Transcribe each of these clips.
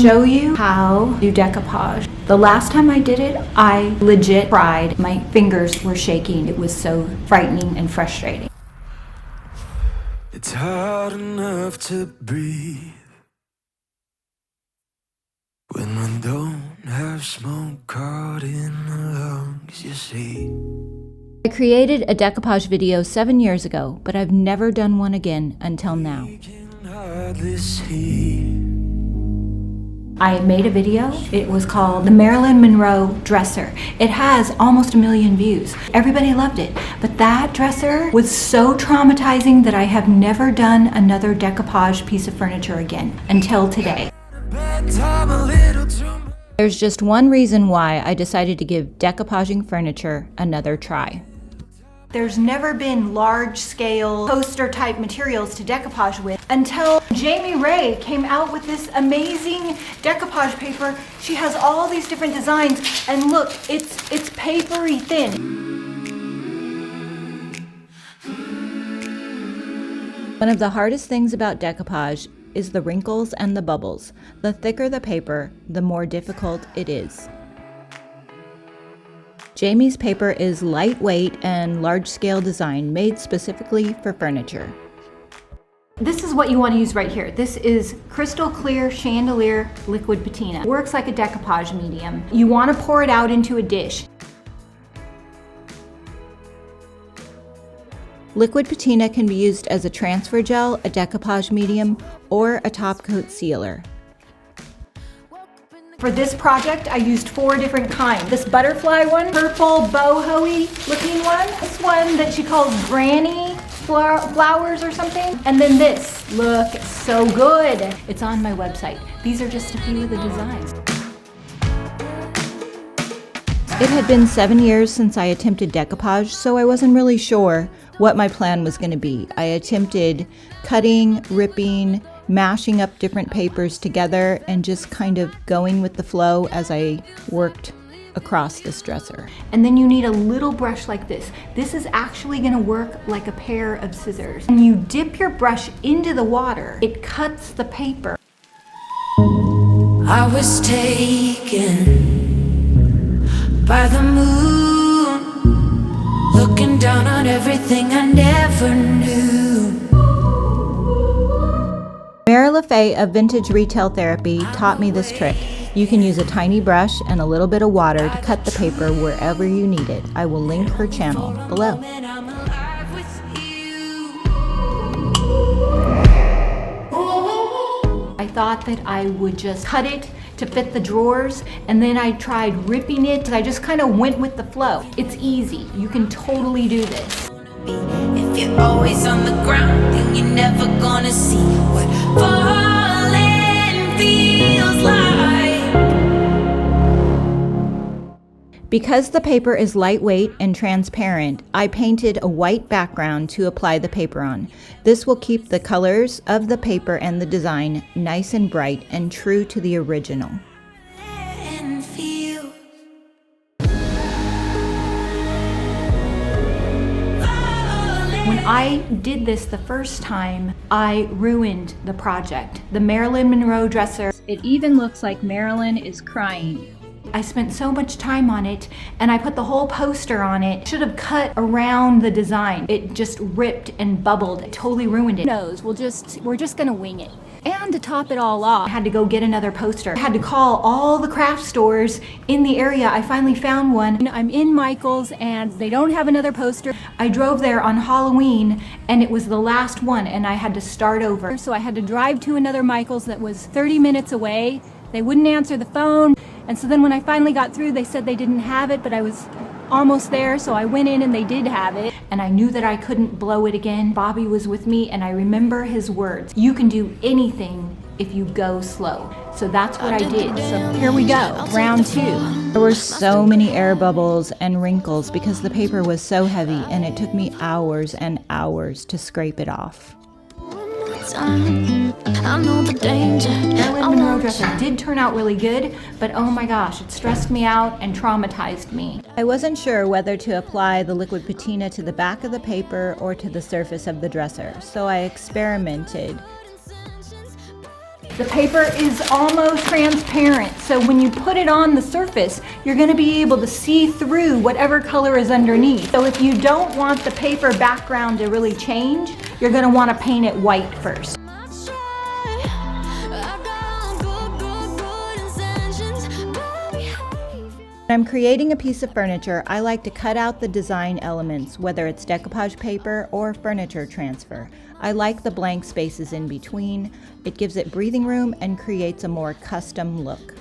show you how to do decoupage. The last time I did it, I legit cried. My fingers were shaking. It was so frightening and frustrating. It's hard enough to breathe when we don't have smoke caught in the lungs, you see. I created a decoupage video 7 years ago, but I've never done one again until now. I made a video. It was called the Marilyn Monroe dresser. It has almost 1 million views. Everybody loved it. But that dresser was so traumatizing that I have never done another decoupage piece of furniture again until today. There's just one reason why I decided to give decoupaging furniture another try. There's never been large-scale poster-type materials to decoupage with until Jamie Ray came out with this amazing decoupage paper. She has all these different designs, and look, it's papery thin. One of the hardest things about decoupage is the wrinkles and the bubbles. The thicker the paper, the more difficult it is. Jamie's paper is lightweight and large-scale design made specifically for furniture. This is what you want to use right here. This is crystal clear chandelier liquid patina. It works like a decoupage medium. You want to pour it out into a dish. Liquid patina can be used as a transfer gel, a decoupage medium, or a top coat sealer. For this project, I used 4 different kinds. This butterfly one, purple boho-y looking one. This one that she calls granny flowers or something. And then this, look, it's so good. It's on my website. These are just a few of the designs. It had been 7 years since I attempted decoupage, so I wasn't really sure what my plan was going to be. I attempted cutting, ripping, mashing up different papers together, and just kind of going with the flow as I worked across this dresser. And then you need a little brush like this. This is actually going to work like a pair of scissors. When you dip your brush into the water, it cuts the paper. I was taken by the moon, looking down on everything I never knew. Mary LaFay of Vintage Retail Therapy taught me this trick. You can use a tiny brush and a little bit of water to cut the paper wherever you need it. I will link her channel below. I thought that I would just cut it to fit the drawers, and then I tried ripping it. I just kind of went with the flow. It's easy. You can totally do this. If you're always on the ground, then you're never gonna see what falling feels like. Because the paper is lightweight and transparent, I painted a white background to apply the paper on. This will keep the colors of the paper and the design nice and bright and true to the original. When I did this the first time, I ruined the project. The Marilyn Monroe dresser, it even looks like Marilyn is crying. I spent so much time on it, and I put the whole poster on it. Should have cut around the design. It just ripped and bubbled. It totally ruined it. We're just gonna wing it. And to top it all off, I had to go get another poster. I had to call all the craft stores in the area. I finally found one. I'm in Michael's and they don't have another poster. I drove there on Halloween and it was the last one and I had to start over. So I had to drive to another Michael's that was 30 minutes away. They wouldn't answer the phone. And so then when I finally got through, they said they didn't have it, but I was almost there, so I went in and they did have it. And I knew that I couldn't blow it again. Bobby was with me and I remember his words. You can do anything if you go slow. So that's what I did. So here we go, round 2. There were so many air bubbles and wrinkles because the paper was so heavy and it took me hours and hours to scrape it off. I know the danger. Marilyn Monroe dresser did turn out really good, but oh my gosh, it stressed me out and traumatized me. I wasn't sure whether to apply the liquid patina to the back of the paper or to the surface of the dresser, so I experimented. The paper is almost transparent, so when you put it on the surface, you're going to be able to see through whatever color is underneath. So if you don't want the paper background to really change, you're going to want to paint it white first. When I'm creating a piece of furniture, I like to cut out the design elements, whether it's decoupage paper or furniture transfer. I like the blank spaces in between. It gives it breathing room and creates a more custom look.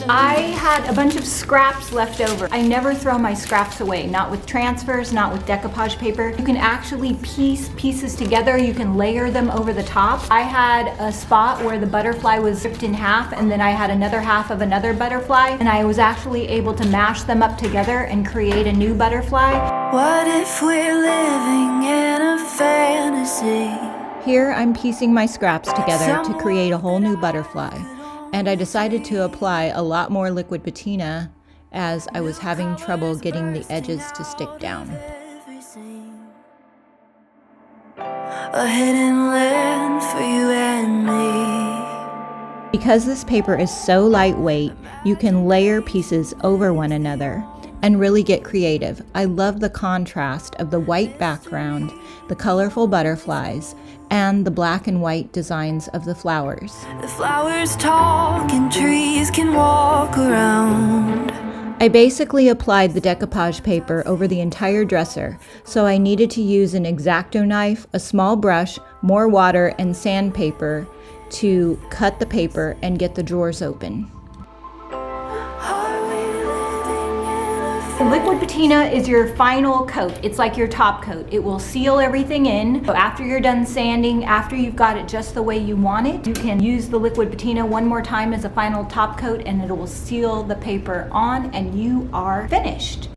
I had a bunch of scraps left over. I never throw my scraps away, not with transfers, not with decoupage paper. You can actually piece pieces together. You can layer them over the top. I had a spot where the butterfly was ripped in half, and then I had another half of another butterfly, and I was actually able to mash them up together and create a new butterfly. What if we're living in a fantasy? Here I'm piecing my scraps together to create a whole new butterfly. And I decided to apply a lot more liquid patina as I was having trouble getting the edges to stick down. A hidden land for you and me. Because this paper is so lightweight, you can layer pieces over one another and really get creative. I love the contrast of the white background, the colorful butterflies, and the black and white designs of the flowers. The flowers talk and trees can walk around. I basically applied the decoupage paper over the entire dresser, so I needed to use an X-Acto knife, a small brush, more water, and sandpaper to cut the paper and get the drawers open. The liquid patina is your final coat. It's like your top coat. It will seal everything in. So after you're done sanding, after you've got it just the way you want it, you can use the liquid patina one more time as a final top coat, and it will seal the paper on, and you are finished.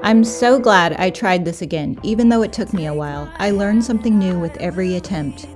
I'm so glad I tried this again, even though it took me a while. I learned something new with every attempt.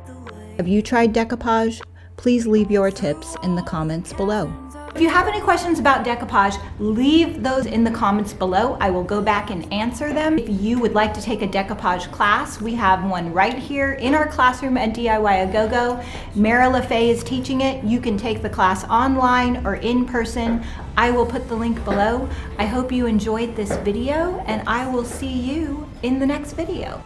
Have you tried decoupage? Please leave your tips in the comments below. If you have any questions about decoupage, leave those in the comments below. I will go back and answer them. If you would like to take a decoupage class, we have one right here in our classroom at DIY A Go-Go. Mara LaFay is teaching it. You can take the class online or in person. I will put the link below. I hope you enjoyed this video, and I will see you in the next video.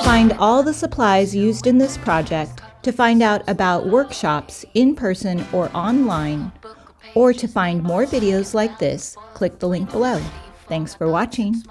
Find all the supplies used in this project, to find out about workshops in person or online, or to find more videos like this, click the link below. Thanks for watching.